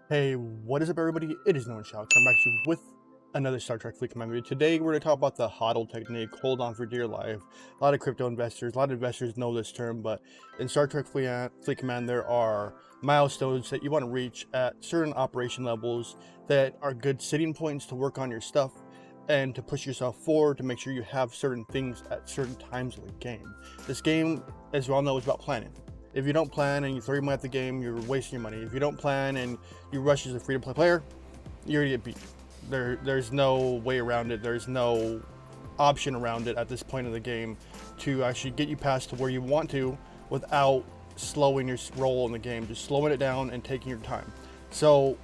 Hey, what is up everybody? It is Nowonshall, come back to you with another Star Trek Fleet Command video. Today we're going to talk about the HoDL technique, hold on for dear life. A lot of crypto investors, a lot of investors know this term, but in Star Trek Fleet Command there are milestones that you want to reach at certain operation levels that are good sitting points to work on your stuff and to push yourself forward to make sure you have certain things at certain times of the game. This game, as you all know, is about planning. If you don't plan and you throw your money at the game, you're wasting your money. If you don't plan and you rush as a free-to-play player, you're gonna get beat. There's no way around it. There's no option around it at this point in the game to actually get you past to where you want to without slowing your role in the game, just slowing it down and taking your time. So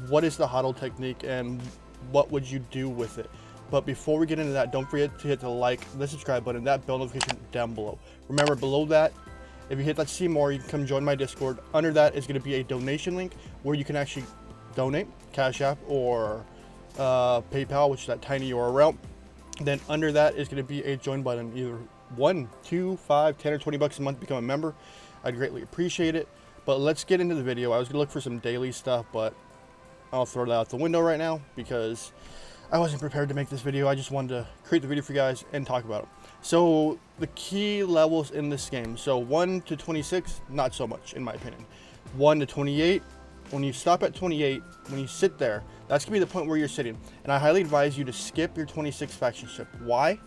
what is the HoDL technique and what would you do with it? But before we get into that, don't forget to hit the like, the subscribe button, that bell notification down below. Remember, below that, if you hit that see more, you can come join my Discord. Under that is going to be a donation link where you can actually donate, Cashapp or PayPal, which is that tiny URL. Then under that is going to be a join button, either 1, 2, 5, 10, or 20 bucks a month to become a member. I'd greatly appreciate it. But let's get into the video. I was going to look for some daily stuff, but I'll throw that out the window right now because I wasn't prepared to make this video. I just wanted to create the video for you guys and talk about it. So the key levels in this game, so 1 to 26, not so much in my opinion. 1 to 28, when you stop at 28, when you sit there, that's gonna be the point where you're sitting. And I highly advise you to skip your 26 faction ship. Why?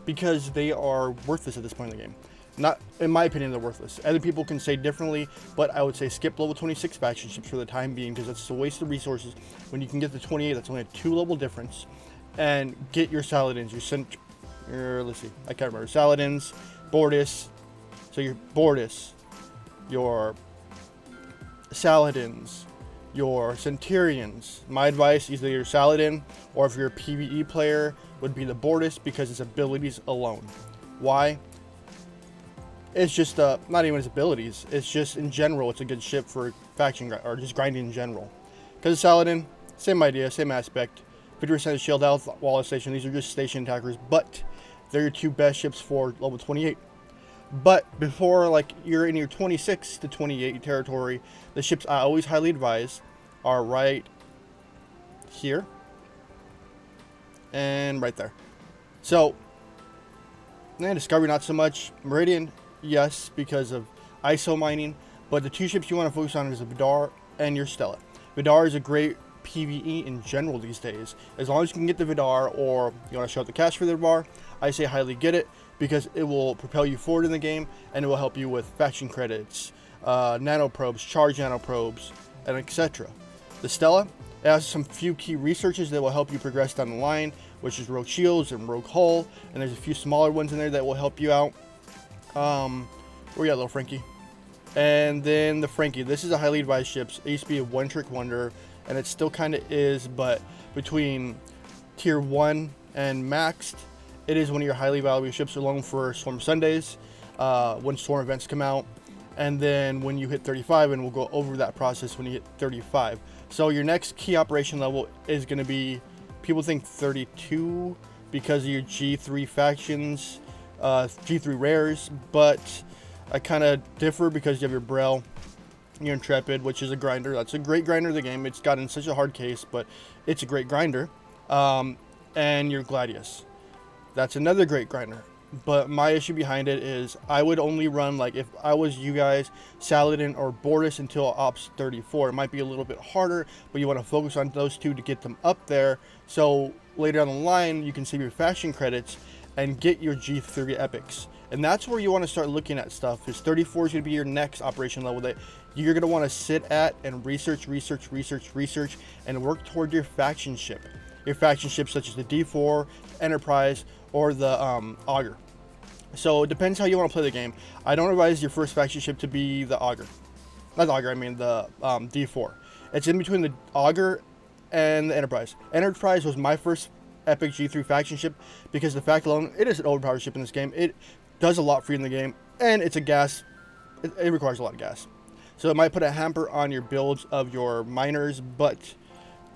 Because they are worthless at this point in the game. Not, in my opinion, they're worthless. Other people can say differently, but I would say skip level 26 faction ships for the time being because that's a waste of resources. When you can get to 28, that's only a 2 level difference. And get your Saladins, let's see, I can't remember. Saladins, Bortus. So your Bortus, your Saladins, your Centurions. My advice, either your Saladin or if you're a PvE player, would be the Bortus because its abilities alone. Why? It's just not even its abilities. It's just in general, it's a good ship for faction or just grinding in general. Because Saladin, same idea, same aspect. 50% shield health while on station. These are just station attackers, but they're your 2 best ships for level 28. But before, like, you're in your 26 to 28 territory, the ships I always highly advise are right here and right there. So, Discovery not so much. Meridian, yes, because of ISO mining. But the 2 ships you want to focus on is the Vidar and your Stella. Vidar is a great PvE in general these days. As long as you can get the Vidar, or you want to show out the cash for the Vidar, I say highly get it because it will propel you forward in the game and it will help you with faction credits, nanoprobes, charge nanoprobes, and etc. The Stella, it has some few key researches that will help you progress down the line, which is rogue shields and rogue hull, and there's a few smaller ones in there that will help you out. Where you at, little Frankie? And then the Frankie, this is a highly advised ship. It used to be a one-trick wonder, and it still kind of is, but between tier 1 and maxed, it is one of your highly valuable ships along for Storm Sundays, when storm events come out, and then when you hit 35, and we'll go over that process when you hit 35. So your next key operation level is going to be, people think 32 because of your G3 factions, G3 rares, but I kind of differ because you have your Brel, your Intrepid, which is a grinder. That's a great grinder of the game. It's gotten such a hard case, but it's a great grinder. And your Gladius. That's another great grinder. But my issue behind it is I would only run, like, if I was you guys, Saladin or Bortus until Ops 34. It might be a little bit harder, but you want to focus on those 2 to get them up there. So later down the line, you can save your faction credits and get your G3 epics. And that's where you want to start looking at stuff, because 34 is going to be your next operation level that you're going to want to sit at and research, and work toward your faction ship. Your faction ships such as the D4, Enterprise, or the Augur. So it depends how you want to play the game. I don't advise your first faction ship to be the Augur. Not the Augur, I mean the D4. It's in between the Augur and the Enterprise. Enterprise was my first epic G3 faction ship because the fact alone, it is an overpowered ship in this game. It does a lot for you in the game, and it's a gas. It requires a lot of gas. So it might put a hamper on your builds of your miners, but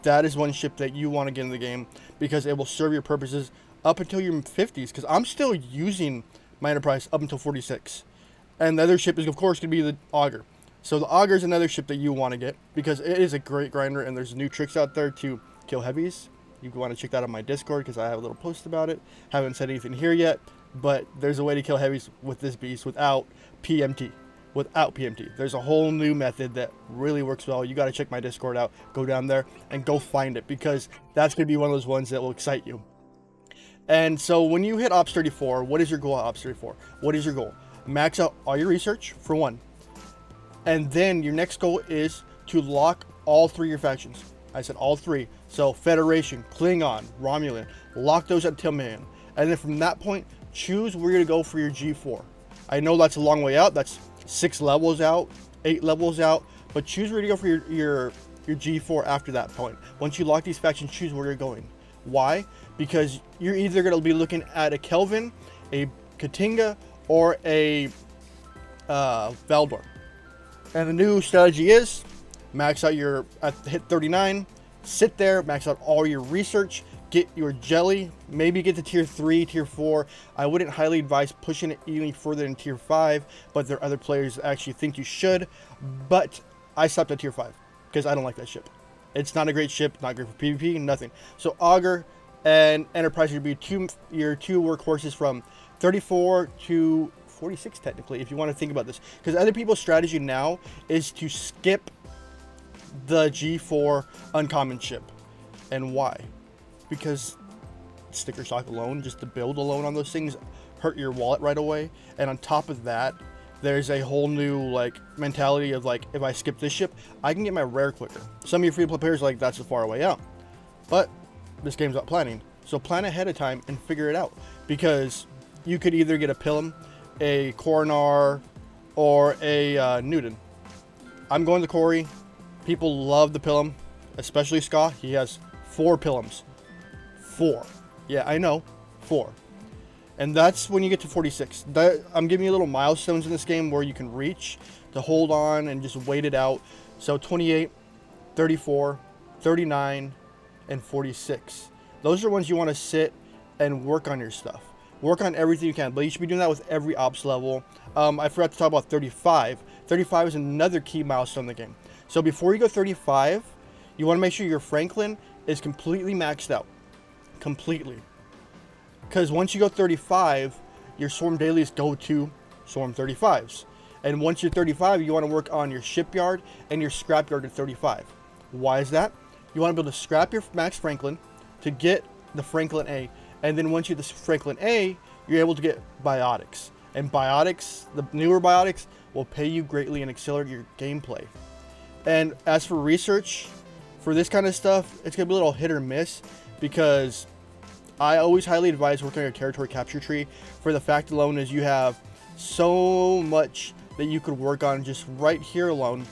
that is one ship that you want to get in the game because it will serve your purposes up until your 50s, because I'm still using my Enterprise up until 46. And the other ship is, of course, going to be the Augur. So the Augur is another ship that you want to get because it is a great grinder, and there's new tricks out there to kill heavies. You want to check that on my Discord because I have a little post about it. Haven't said anything here yet, but there's a way to kill heavies with this beast without PMT. There's a whole new method that really works well. You got to check my Discord out. Go down there and go find it because that's going to be one of those ones that will excite you. And so when you hit Ops 34, what is your goal at Ops 34? What is your goal? Max out all your research for one. And then your next goal is to lock all 3 of your factions. I said all 3. So Federation, Klingon, Romulan, lock those at 10 million. And then from that point, choose where you're going to go for your G4. I know that's a long way out. That's 6 levels out, 8 levels out. But choose where to go for your G4 after that point. Once you lock these factions, choose where you're going. Why? Because you're either going to be looking at a Kelvin, a Katinga, or a Valdor. And the new strategy is max out your hit 39, sit there, max out all your research, get your jelly, maybe get to tier 3, tier 4. I wouldn't highly advise pushing it any further than tier 5, but there are other players that actually think you should. But I stopped at tier 5 because I don't like that ship. It's not a great ship, not great for PvP, nothing. So Augur and Enterprise would be your two workhorses from 34 to 46 technically, if you want to think about this. Because other people's strategy now is to skip the G4 uncommon ship. And why? Because sticker shock alone, just the build alone on those things, hurt your wallet right away. And on top of that, there's a whole new like mentality of like, if I skip this ship, I can get my rare quicker. Some of your free-to-play players are like, that's so far away out. But this game's about planning. So plan ahead of time and figure it out. Because you could either get a Pilum, a Coronar, or a Newton. I'm going to Corey. People love the Pilum, especially Ska. He has 4 Pilums. 4. Yeah, I know. 4. And that's when you get to 46. I'm giving you little milestones in this game where you can reach to hold on and just wait it out. So 28, 34, 39, and 46. Those are ones you want to sit and work on your stuff. Work on everything you can, but you should be doing that with every ops level. I forgot to talk about 35. 35 is another key milestone in the game. So before you go 35, you want to make sure your Franklin is completely maxed out. Completely. Because once you go 35, your Swarm dailies go to Swarm 35s. And once you're 35, you want to work on your shipyard and your scrapyard at 35. Why is that? You want to be able to scrap your Max Franklin to get the Franklin A. And then once you get the Franklin A, you're able to get biotics. And biotics, the newer biotics, will pay you greatly and accelerate your gameplay. And as for research, for this kind of stuff, it's going to be a little hit or miss. Because I always highly advise working on your territory capture tree. For the fact alone is you have so much that you could work on just right here alone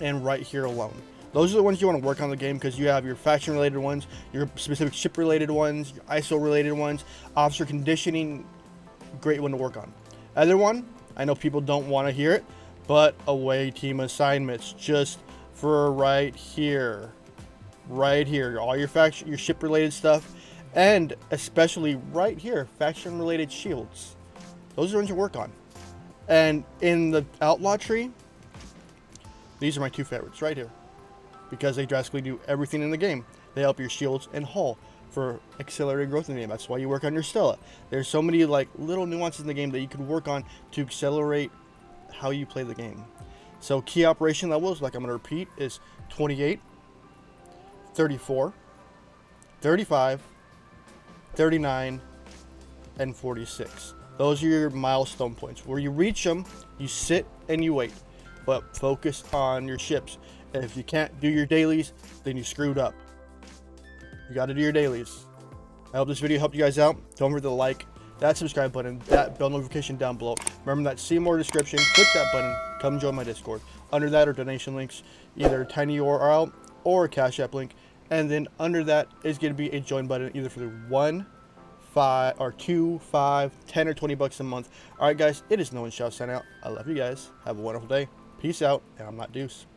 and right here alone. Those are the ones you want to work on in the game because you have your faction related ones, your specific ship related ones, your ISO related ones, officer conditioning, great one to work on. Other one, I know people don't want to hear it, but away team assignments just for right here, all your faction, your ship related stuff, and especially right here, faction related shields. Those are the ones you work on. And in the outlaw tree, these are my 2 favorites right here. Because they drastically do everything in the game. They help your shields and hull for accelerated growth in the game. That's why you work on your Stella. There's so many like little nuances in the game that you can work on to accelerate how you play the game. So key operation levels, like I'm going to repeat, is 28, 34, 35, 39, and 46. Those are your milestone points. Where you reach them, you sit and you wait. But focus on your ships. And if you can't do your dailies, then you screwed up. You got to do your dailies. I hope this video helped you guys out. Don't forget to like, that subscribe button, that bell notification down below. Remember that see more description, click that button, come join my Discord. Under that are donation links, either tiny URL or a Cash App link. And then under that is going to be a join button, either for the 1, 5, or 2, 5, 10, or 20 bucks a month. Alright guys, it is Nowonshall signing out. I love you guys. Have a wonderful day. Peace out, and I'm not Deuce.